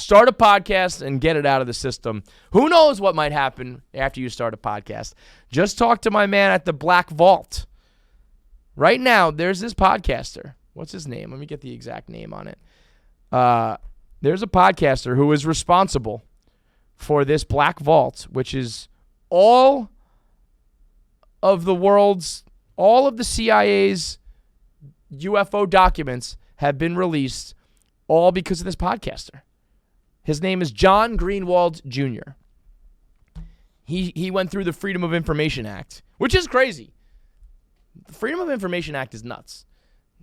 Start a podcast and get it out of the system. Who knows what might happen after you start a podcast? Just talk to my man at the Black Vault. Right now, there's this podcaster. What's his name? Let me get the exact name on it. There's a podcaster who is responsible for this Black Vault, which is all of the CIA's UFO documents have been released all because of this podcaster. His name is John Greenwald Jr. He went through the Freedom of Information Act, which is crazy. The Freedom of Information Act is nuts.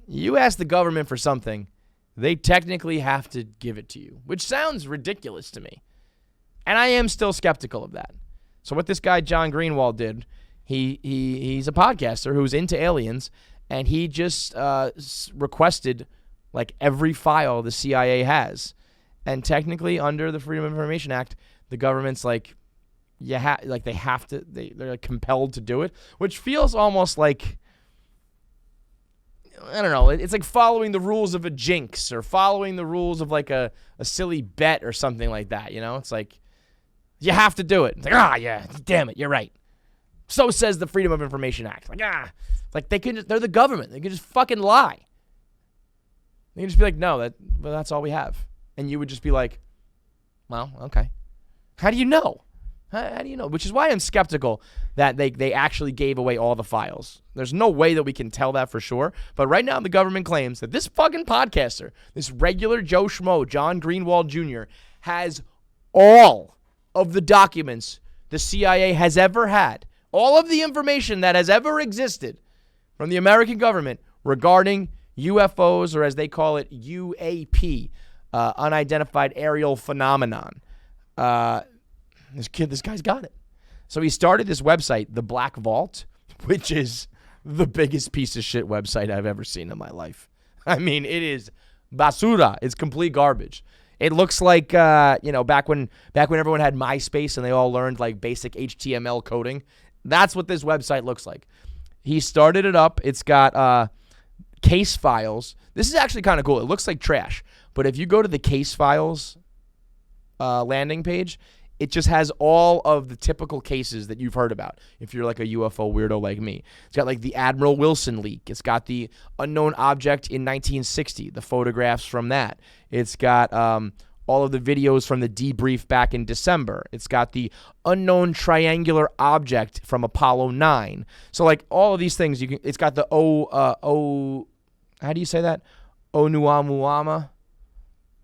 You ask the government for something, they technically have to give it to you, which sounds ridiculous to me. And I am still skeptical of that. So what this guy John Greenwald did, he's a podcaster who's into aliens, and he just requested like every file the CIA has. And technically, under the Freedom of Information Act, the government's like, they're like compelled to do it, which feels almost like, I don't know, it's like following the rules of a jinx or following the rules of like a silly bet or something like that, you know? It's like, you have to do it. It's like, yeah, damn it, you're right. So says the Freedom of Information Act. Like, they're the government. They can just fucking lie. They can just be like, no, that's all we have. And you would just be like, well, okay. How do you know? How do you know? Which is why I'm skeptical that they actually gave away all the files. There's no way that we can tell that for sure. But right now the government claims that this fucking podcaster, this regular Joe Schmo, John Greenwald Jr., has all of the documents the CIA has ever had, all of the information that has ever existed from the American government regarding UFOs, or as they call it, UAP, unidentified aerial phenomenon. This guy's got it. So he started this website, the Black Vault, which is the biggest piece of shit website I've ever seen in my life. I mean, it is basura. It's complete garbage. It looks like, back when everyone had MySpace and they all learned like basic HTML coding. That's what this website looks like. He started it up. It's got case files. This is actually kind of cool. It looks like trash, but if you go to the case files landing page, it just has all of the typical cases that you've heard about if you're like a UFO weirdo like me. It's got like the Admiral Wilson leak. It's got the unknown object in 1960, the photographs from that. It's got all of the videos from the debrief back in December. It's got the unknown triangular object from Apollo 9. So like all of these things, it's got the how do you say that? Oumuamua,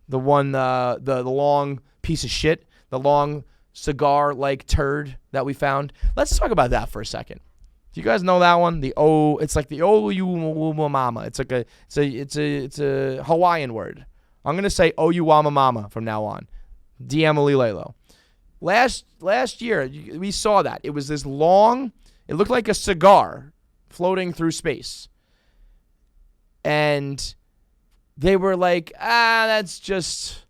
the one, the long piece of shit. The long cigar-like turd that we found. Let's talk about that for a second. Do you guys know that one? It's like the Oumuamua. It's a Hawaiian word. I'm gonna say Oumuamua from now on. Diamalilelo. Last year we saw that. It was this long. It looked like a cigar floating through space, and they were like, that's just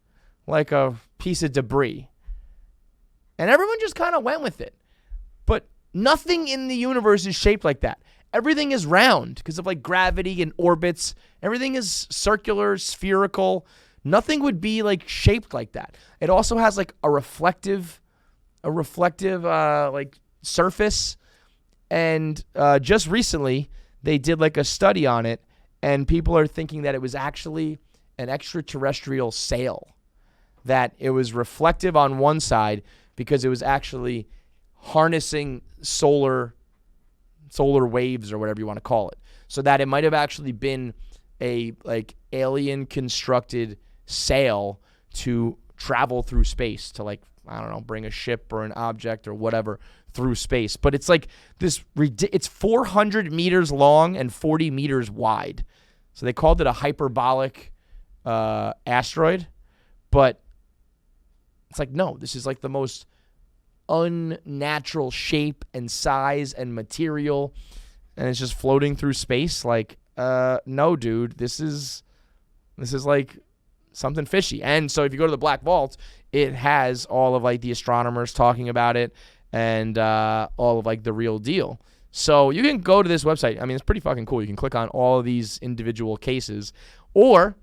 like a piece of debris. And everyone just kind of went with it. But nothing in the universe is shaped like that. Everything is round because of like gravity and orbits. Everything is circular, spherical. Nothing would be like shaped like that. It also has like a reflective like surface. And just recently they did like a study on it, and people are thinking that it was actually an extraterrestrial sail. That it was reflective on one side because it was actually harnessing solar waves or whatever you want to call it. So that it might have actually been a like alien constructed sail to travel through space to like, I don't know, bring a ship or an object or whatever through space. But it's like this, it's 400 meters long and 40 meters wide. So they called it a hyperbolic asteroid. But it's like, no, this is like the most unnatural shape and size and material, and it's just floating through space. Like, no, dude, this is like something fishy. And so if you go to the Black Vault, it has all of like the astronomers talking about it and all of like the real deal. So you can go to this website. I mean, it's pretty fucking cool. You can click on all of these individual cases, or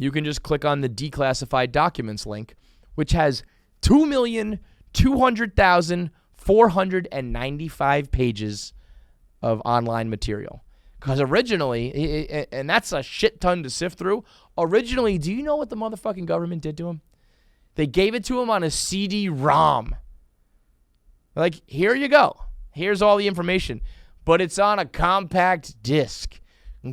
you can just click on the Declassified Documents link, which has 2,200,495 pages of online material. Because originally, and that's a shit ton to sift through, originally, do you know what the motherfucking government did to him? They gave it to him on a CD-ROM. Like, here you go. Here's all the information. But it's on a compact disc.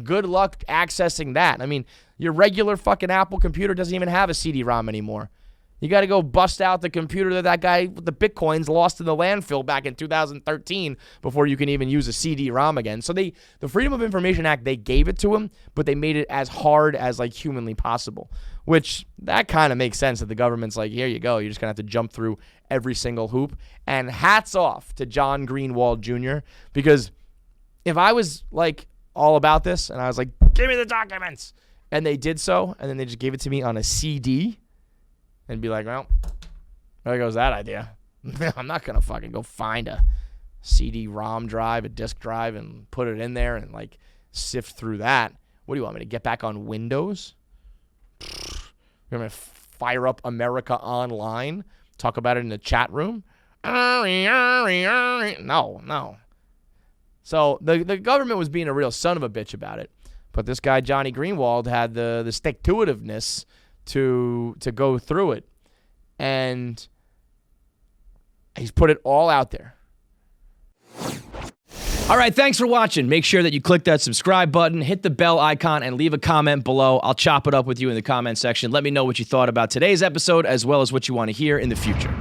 Good luck accessing that. I mean, your regular fucking Apple computer doesn't even have a CD-ROM anymore. You got to go bust out the computer that guy with the Bitcoins lost in the landfill back in 2013 before you can even use a CD-ROM again. So the Freedom of Information Act, they gave it to him, but they made it as hard as like humanly possible, which that kind of makes sense that the government's like, here you go. You're just going to have to jump through every single hoop. And hats off to John Greenwald Jr. because if I was like all about this and I was like, give me the documents, and they did so, and then they just gave it to me on a CD, and be like, well, there goes that idea. I'm not going to fucking go find a CD-ROM drive, a disk drive, and put it in there and, like, sift through that. What do you want me to get back on Windows? You're going to fire up America Online? Talk about it in the chat room? No. So the government was being a real son of a bitch about it. But this guy, Johnny Greenwald, had the stick-to-itiveness to go through it, and he's put it all out there. All right, thanks for watching. Make sure that you click that subscribe button, hit the bell icon, and leave a comment below. I'll chop it up with you in the comment section. Let me know what you thought about today's episode as well as what you want to hear in the future.